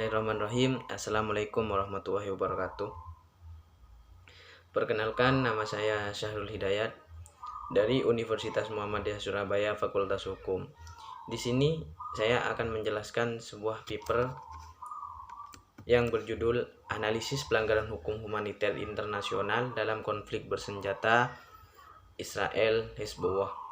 Bismillahirrahmanirrahim. Assalamualaikum warahmatullahi wabarakatuh. Perkenalkan, nama saya Syahrul Hidayat dari Universitas Muhammadiyah Surabaya Fakultas Hukum. Di sini saya akan menjelaskan sebuah paper yang berjudul Analisis Pelanggaran Hukum Humaniter Internasional dalam Konflik Bersenjata Israel-Hezbollah.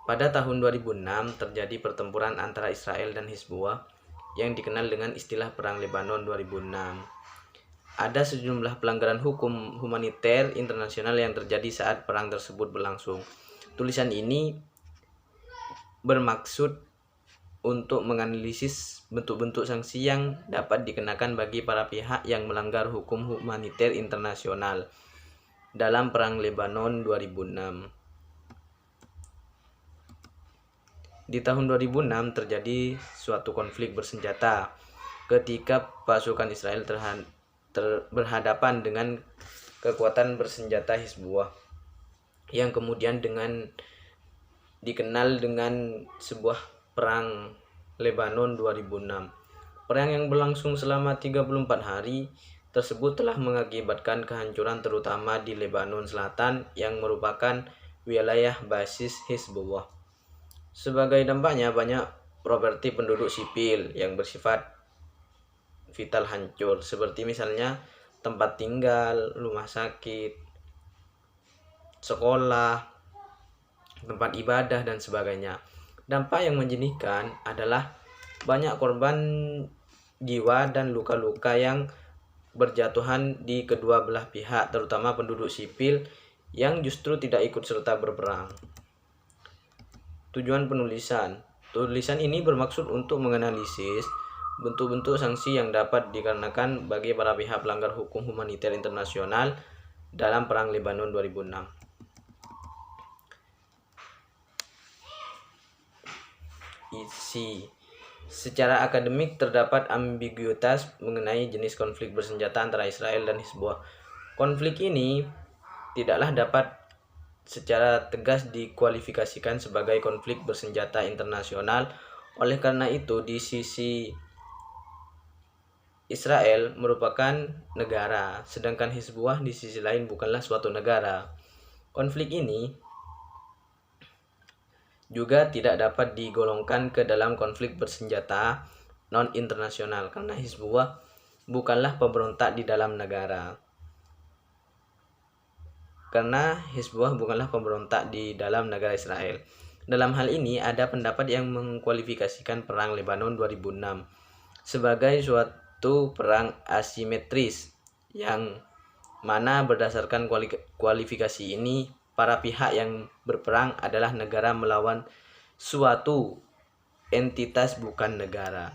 Pada tahun 2006 terjadi pertempuran antara Israel dan Hezbollah yang dikenal dengan istilah Perang Lebanon 2006. Ada sejumlah pelanggaran hukum humaniter internasional yang terjadi saat perang tersebut berlangsung. Tulisan ini bermaksud untuk menganalisis bentuk-bentuk sanksi yang dapat dikenakan bagi para pihak yang melanggar hukum humaniter internasional dalam Perang Lebanon 2006. Di tahun 2006 terjadi suatu konflik bersenjata ketika pasukan Israel berhadapan dengan kekuatan bersenjata Hizbullah yang kemudian dikenal dengan sebuah Perang Lebanon 2006. Perang yang berlangsung selama 34 hari tersebut telah mengakibatkan kehancuran terutama di Lebanon Selatan yang merupakan wilayah basis Hizbullah. Sebagai dampaknya, banyak properti penduduk sipil yang bersifat vital hancur, seperti misalnya tempat tinggal, rumah sakit, sekolah, tempat ibadah, dan sebagainya. Dampak yang menyedihkan adalah banyak korban jiwa dan luka-luka yang berjatuhan di kedua belah pihak, terutama penduduk sipil yang justru tidak ikut serta berperang. Tujuan tulisan ini bermaksud untuk menganalisis bentuk-bentuk sanksi yang dapat dikenakan bagi para pihak pelanggar hukum humaniter internasional dalam Perang Lebanon 2006. Isi. Secara akademik terdapat ambiguitas mengenai jenis konflik bersenjata antara Israel dan Hizbullah. Konflik ini tidaklah dapat secara tegas dikualifikasikan sebagai konflik bersenjata internasional. Oleh karena itu, di sisi Israel merupakan negara, sedangkan Hizbullah di sisi lain bukanlah suatu negara. Konflik ini juga tidak dapat digolongkan ke dalam konflik bersenjata non-internasional karena Hizbullah bukanlah pemberontak di dalam negara. Israel. Dalam hal ini, ada pendapat yang mengkualifikasikan Perang Lebanon 2006 sebagai suatu perang asimetris, yang mana berdasarkan kualifikasi ini, para pihak yang berperang adalah negara melawan suatu entitas bukan negara.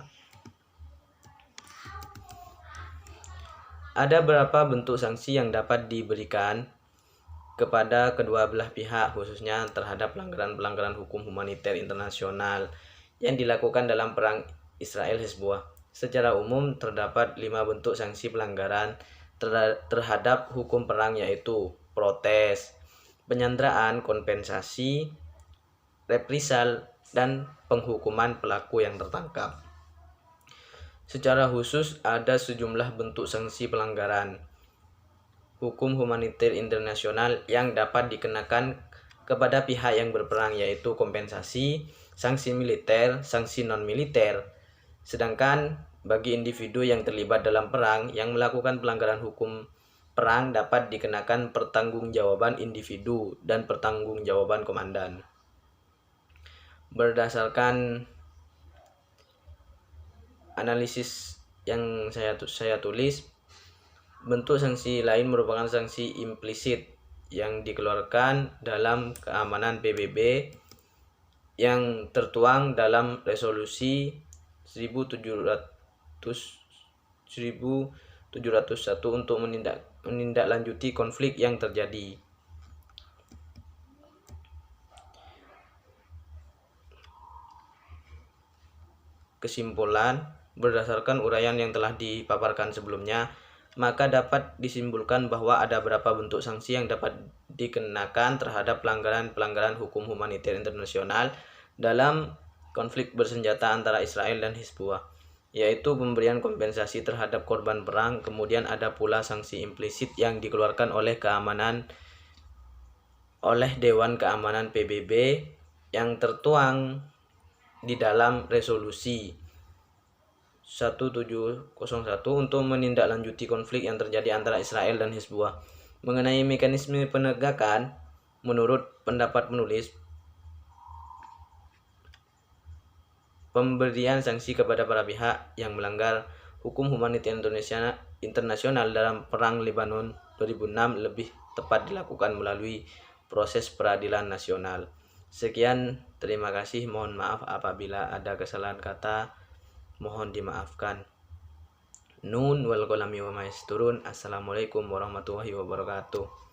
Ada beberapa bentuk sanksi yang dapat diberikan kepada kedua belah pihak, khususnya terhadap pelanggaran-pelanggaran hukum humaniter internasional yang dilakukan dalam perang Israel-Hezbollah. Secara umum terdapat 5 bentuk sanksi pelanggaran terhadap hukum perang, yaitu protes, penyanderaan, kompensasi, reprisal, dan penghukuman pelaku yang tertangkap. Secara khusus ada sejumlah bentuk sanksi pelanggaran hukum humaniter internasional yang dapat dikenakan kepada pihak yang berperang, yaitu kompensasi, sanksi militer, sanksi non-militer. Sedangkan bagi individu yang terlibat dalam perang yang melakukan pelanggaran hukum perang dapat dikenakan pertanggungjawaban individu dan pertanggungjawaban komandan. Berdasarkan analisis yang saya tulis, bentuk sanksi lain merupakan sanksi implisit yang dikeluarkan dalam keamanan PBB yang tertuang dalam resolusi 1701 untuk menindaklanjuti konflik yang terjadi. Kesimpulan, berdasarkan uraian yang telah dipaparkan sebelumnya, maka dapat disimpulkan bahwa ada beberapa bentuk sanksi yang dapat dikenakan terhadap pelanggaran-pelanggaran hukum humaniter internasional dalam konflik bersenjata antara Israel dan Hizbullah, yaitu pemberian kompensasi terhadap korban perang. Kemudian ada pula sanksi implisit yang dikeluarkan oleh Dewan Keamanan PBB yang tertuang di dalam resolusi 1701 untuk menindaklanjuti konflik yang terjadi antara Israel dan Hizbullah. Mengenai mekanisme penegakan, menurut pendapat penulis, pemberian sanksi kepada para pihak yang melanggar hukum humaniter internasional dalam Perang Lebanon 2006 lebih tepat dilakukan melalui proses peradilan nasional. Sekian, terima kasih. Mohon maaf apabila ada kesalahan kata, mohon dimaafkan. Nun wal qalami wa ma yasturun. Assalamualaikum warahmatullahi wabarakatuh.